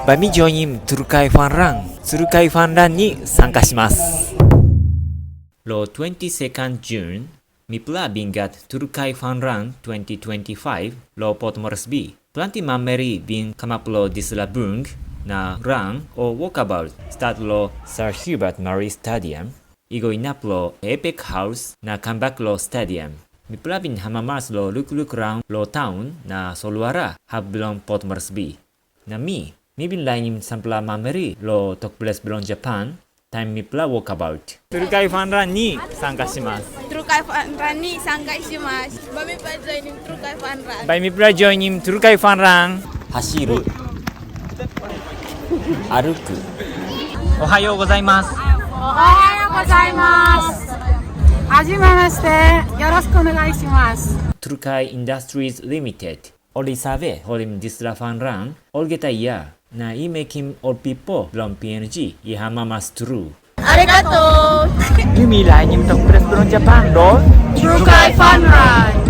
バミジョニムトゥルカイファンラン、トゥルカイファンランに参加します。Lo 22nd June, Mipela bingat Trukai Fun Run 2025 lo Port Moresby. Planti manmeri bin kamap lo dispela bung na raun o wokabaut start lo Sir Hubert Murray Stadium. Igo inap lo APEC Haus na comeback lo stadium. Mipela bin amamas lo lukluk raun lo taun na solwara bilong Port Moresby. Na mi bin Lainim sampela manmeri lo tokples bilong Japan, taim mipla wokabaut. Trukai Fun Run に参加します。Trukai Fun Run に参加します。バミプラジョイニム Trukai Fun Run。バミプラジョイニム Trukai Fun Run。走る、歩く。おはようございます。おはようございます。はじめまして。よろしくお願いします。Trukai Industries LTD. Oli sabe holim Fun Run, olgeta ya na mekim pipol belum PNG i amamas true. Arigato. Yumi Lainim tokples belum Japan lo. Trukai Fun Run.